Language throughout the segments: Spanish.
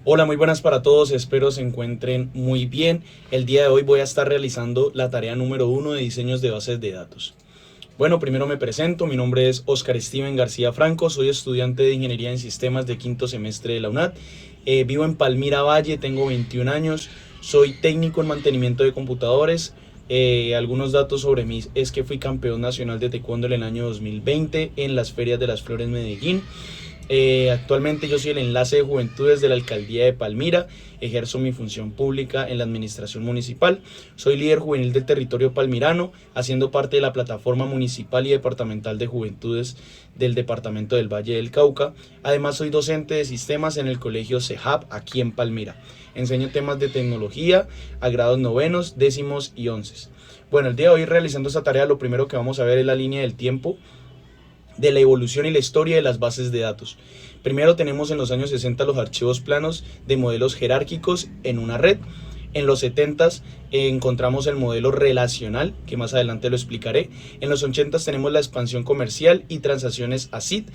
Hola, muy buenas para todos, espero se encuentren muy bien. El día de hoy voy a estar realizando la tarea número 1 de diseños de bases de datos. Bueno, primero me presento, mi nombre es Oscar Steven García Franco, soy estudiante de Ingeniería en Sistemas de quinto semestre de la UNAD. Vivo en Palmira Valle, tengo 21 años, soy técnico en mantenimiento de computadores. Algunos datos sobre mí es que fui campeón nacional de taekwondo en el año 2020 en las ferias de las Flores Medellín. Actualmente yo soy el enlace de juventudes de la alcaldía de Palmira, ejerzo mi función pública en la administración municipal, soy líder juvenil del territorio palmirano, haciendo parte de la plataforma municipal y departamental de juventudes del departamento del Valle del Cauca. Además soy docente de sistemas en el colegio CEJAP aquí en Palmira. Enseño temas de tecnología a grados novenos, décimos y onces. Bueno, el día de hoy realizando esta tarea lo primero que vamos a ver es la línea del tiempo de la evolución y la historia de las bases de datos. Primero tenemos en los años 60 los archivos planos de modelos jerárquicos en una red. En los 70 encontramos el modelo relacional, que más adelante lo explicaré. En los 80 tenemos la expansión comercial y transacciones ACID.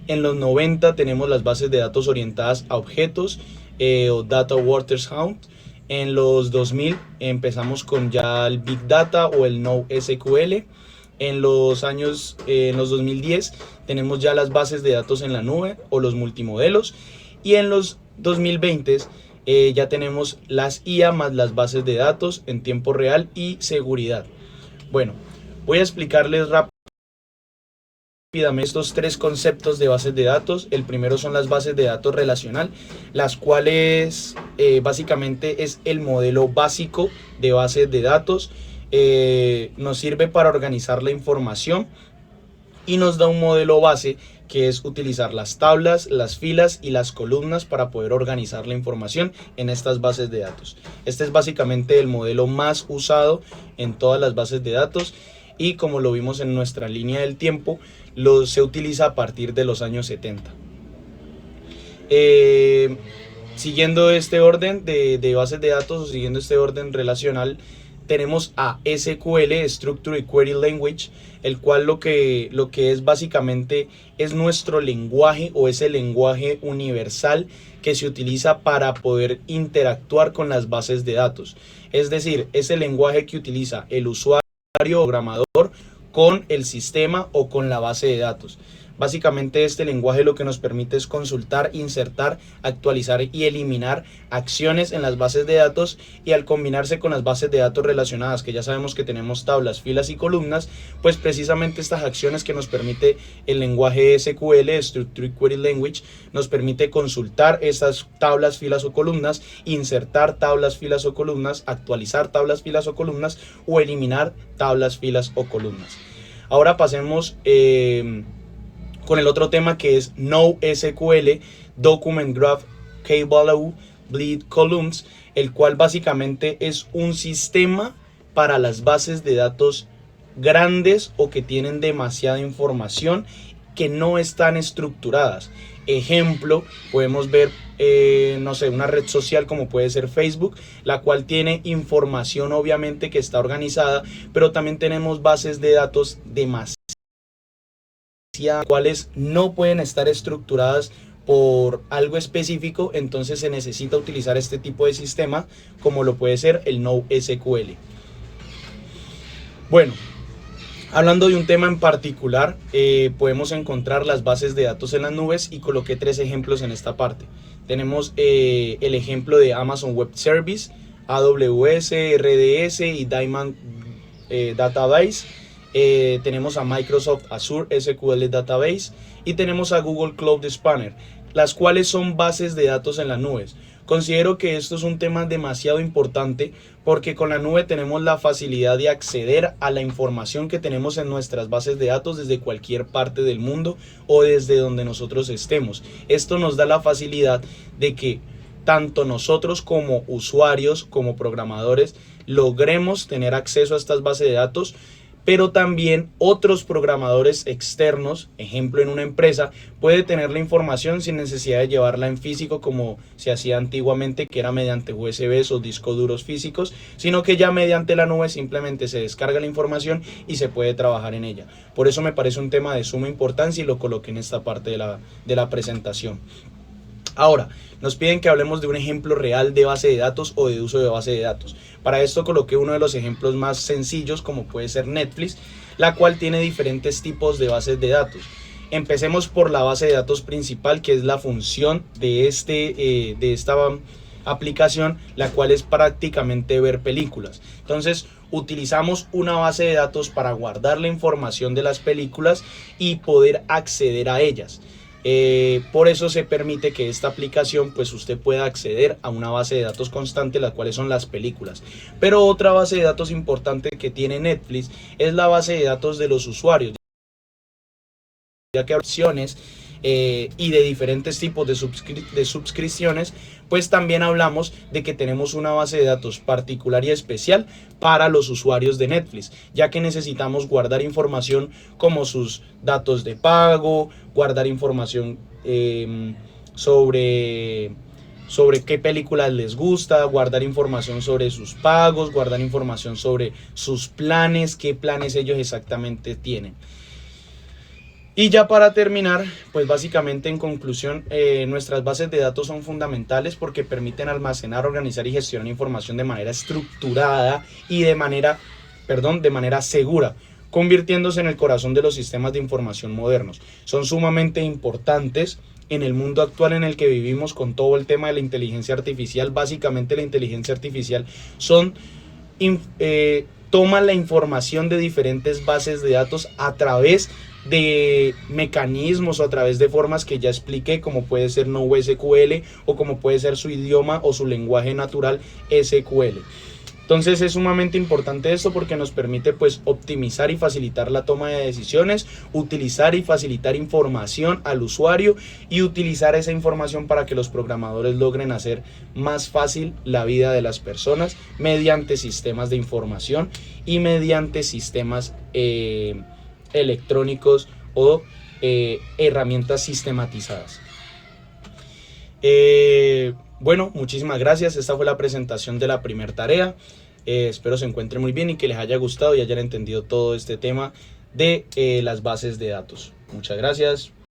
En los 90 tenemos las bases de datos orientadas a objetos o Data Warehouse. En los 2000 empezamos con ya el Big Data o el NoSQL. En los 2010 tenemos ya las bases de datos en la nube o los multimodelos, y en los 2020 ya tenemos las IA más las bases de datos en tiempo real y seguridad. Bueno, voy a explicarles rápidamente estos tres conceptos de bases de datos. El primero son las bases de datos relacional, las cuales básicamente es el modelo básico de bases de datos. Nos sirve para organizar la información y nos da un modelo base que es utilizar las tablas, las filas y las columnas para poder organizar la información en estas bases de datos. Este es básicamente el modelo más usado en todas las bases de datos y, como lo vimos en nuestra línea del tiempo, se utiliza a partir de los años 70. Siguiendo este orden de bases de datos o siguiendo este orden relacional, tenemos a SQL, Structured Query Language, el cual lo que es básicamente es nuestro lenguaje o es el lenguaje universal que se utiliza para poder interactuar con las bases de datos. Es decir, es el lenguaje que utiliza el usuario o programador con el sistema o con la base de datos. Básicamente este lenguaje lo que nos permite es consultar, insertar, actualizar y eliminar acciones en las bases de datos, y al combinarse con las bases de datos relacionadas, que ya sabemos que tenemos tablas, filas y columnas, pues precisamente estas acciones que nos permite el lenguaje SQL, Structured Query Language, nos permite consultar esas tablas, filas o columnas, insertar tablas, filas o columnas, actualizar tablas, filas o columnas o eliminar tablas, filas o columnas. Ahora pasemos con el otro tema, que es NoSQL, Document Graph Key-Value Bleed Columns, el cual básicamente es un sistema para las bases de datos grandes o que tienen demasiada información que no están estructuradas. Ejemplo, podemos ver, no sé, una red social como puede ser Facebook, la cual tiene información obviamente que está organizada, pero también tenemos bases de datos demasiadas, cuales no pueden estar estructuradas por algo específico. Entonces se necesita utilizar este tipo de sistema como lo puede ser el NoSQL. Bueno, hablando de un tema en particular, podemos encontrar las bases de datos en las nubes y coloqué tres ejemplos en esta parte. Tenemos el ejemplo de Amazon Web Service, AWS, RDS y Diamond Database. Tenemos a Microsoft Azure SQL Database y tenemos a Google Cloud Spanner, las cuales son bases de datos en las nubes. Considero que esto es un tema demasiado importante porque con la nube tenemos la facilidad de acceder a la información que tenemos en nuestras bases de datos desde cualquier parte del mundo o desde donde nosotros estemos. Esto nos da la facilidad de que tanto nosotros como usuarios, como programadores, logremos tener acceso a estas bases de datos, pero también otros programadores externos, ejemplo en una empresa, puede tener la información sin necesidad de llevarla en físico como se hacía antiguamente, que era mediante USBs o discos duros físicos, sino que ya mediante la nube simplemente se descarga la información y se puede trabajar en ella. Por eso me parece un tema de suma importancia y lo coloqué en esta parte de la presentación. Ahora, Nos piden que hablemos de un ejemplo real de base de datos o de uso de base de datos. Para esto coloqué uno de los ejemplos más sencillos, como puede ser Netflix, la cual tiene diferentes tipos de bases de datos. Empecemos por la base de datos principal, que es la función de esta aplicación, la cual es prácticamente ver películas. Entonces utilizamos una base de datos para guardar la información de las películas y poder acceder a ellas. Por eso se permite que esta aplicación, pues usted pueda acceder a una base de datos constante, las cuales son las películas. Pero otra base de datos importante que tiene Netflix es la base de datos de los usuarios, ya que hay opciones y de diferentes tipos de suscripciones, pues también hablamos de que tenemos una base de datos particular y especial para los usuarios de Netflix, ya que necesitamos guardar información como sus datos de pago, guardar información sobre qué películas les gusta, guardar información sobre sus pagos, guardar información sobre sus planes, qué planes ellos exactamente tienen. Y ya para terminar, pues básicamente en conclusión, nuestras bases de datos son fundamentales porque permiten almacenar, organizar y gestionar información de manera estructurada y de manera segura, convirtiéndose en el corazón de los sistemas de información modernos. Son sumamente importantes en el mundo actual en el que vivimos, con todo el tema de la inteligencia artificial. Básicamente la inteligencia artificial toma la información de diferentes bases de datos a través de mecanismos o a través de formas que ya expliqué, como puede ser NoSQL o como puede ser su idioma o su lenguaje natural SQL. Entonces es sumamente importante esto porque nos permite pues optimizar y facilitar la toma de decisiones, utilizar y facilitar información al usuario y utilizar esa información para que los programadores logren hacer más fácil la vida de las personas mediante sistemas de información y mediante sistemas electrónicos o herramientas sistematizadas. Bueno, muchísimas gracias. Esta fue la presentación de la primera tarea. Espero se encuentren muy bien y que les haya gustado y hayan entendido todo este tema de las bases de datos. Muchas gracias.